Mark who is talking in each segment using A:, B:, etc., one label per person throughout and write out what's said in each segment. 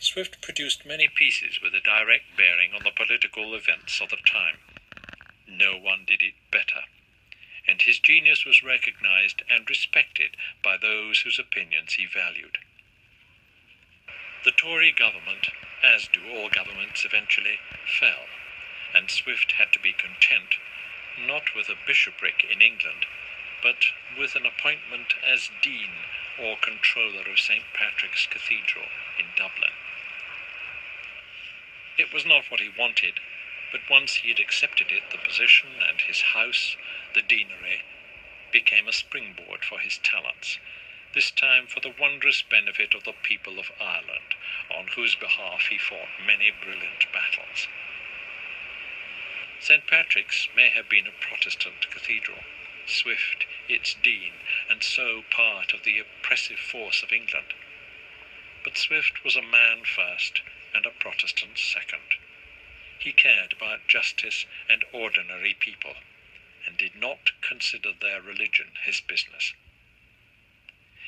A: Swift produced many pieces with a direct bearing on the political events of the time. No one did it better, and his genius was recognized and respected by those whose opinions he valued. The Tory government, as do all governments eventually, fell, and Swift had to be content, not with a bishopric in England, but with an appointment as Dean or Controller of St. Patrick's Cathedral in Dublin. It was not what he wanted, but once he had accepted it, the position and his house, the deanery, became a springboard for his talents, this time for the wondrous benefit of the people of Ireland, on whose behalf he fought many brilliant battles. St. Patrick's may have been a Protestant cathedral, Swift its dean, and so part of the oppressive force of England. But Swift was a man first, and a Protestant second. He cared about justice and ordinary people, and did not consider their religion his business.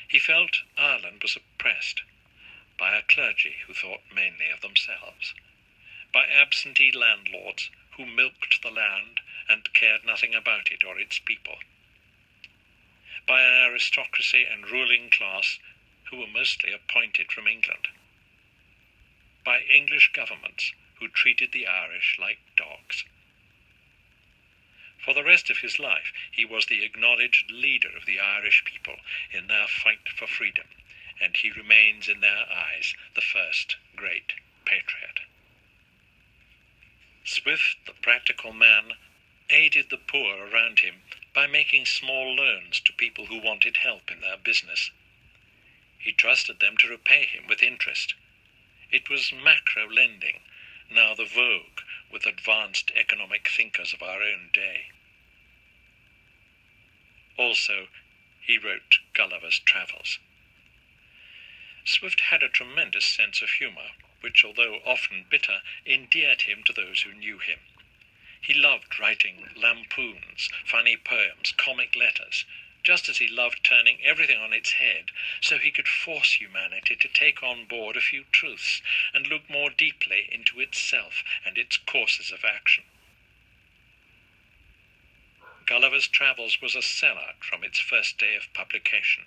A: He felt Ireland was oppressed by a clergy who thought mainly of themselves, by absentee landlords who milked the land and cared nothing about it or its people, by an aristocracy and ruling class who were mostly appointed from England, by English governments who treated the Irish like dogs. For the rest of his life, he was the acknowledged leader of the Irish people in their fight for freedom, and he remains in their eyes the first great patriot. Swift, the practical man, aided the poor around him by making small loans to people who wanted help in their business. He trusted them to repay him with interest. It was macro lending, now the vogue with advanced economic thinkers of our own day. Also, he wrote Gulliver's Travels. Swift had a tremendous sense of humour, which, although often bitter, endeared him to those who knew him. He loved writing lampoons, funny poems, comic letters, just as he loved turning everything on its head so he could force humanity to take on board a few truths and look more deeply into itself and its courses of action. Gulliver's Travels was a sellout from its first day of publication.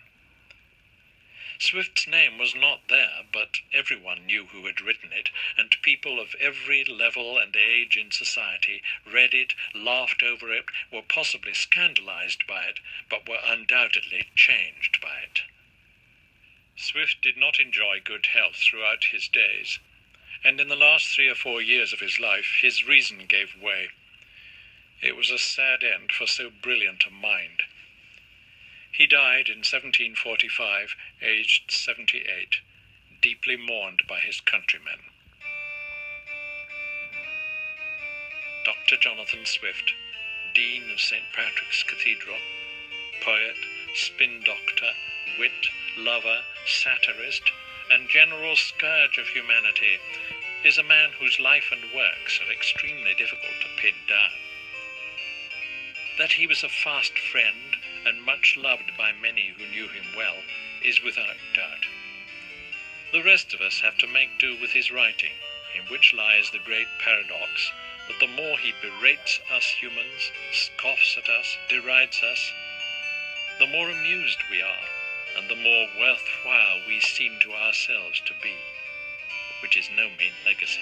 A: Swift's name was not there, but everyone knew who had written it, and people of every level and age in society read it, laughed over it, were possibly scandalized by it, but were undoubtedly changed by it. Swift did not enjoy good health throughout his days, and in the last 3 or 4 years of his life his reason gave way. It was a sad end for so brilliant a mind. He died in 1745, aged 78, deeply mourned by his countrymen. Dr. Johnathan Swift, Dean of St. Patrick's Cathedral, poet, spin doctor, wit, lover, satirist, and general scourge of humanity, is a man whose life and works are extremely difficult to pin down. That he was a fast friend and much loved by many who knew him well is without doubt. The rest of us have to make do with his writing, in which lies the great paradox that the more he berates us humans, scoffs at us, derides us, the more amused we are, and the more worthwhile we seem to ourselves to be, which is no mean legacy.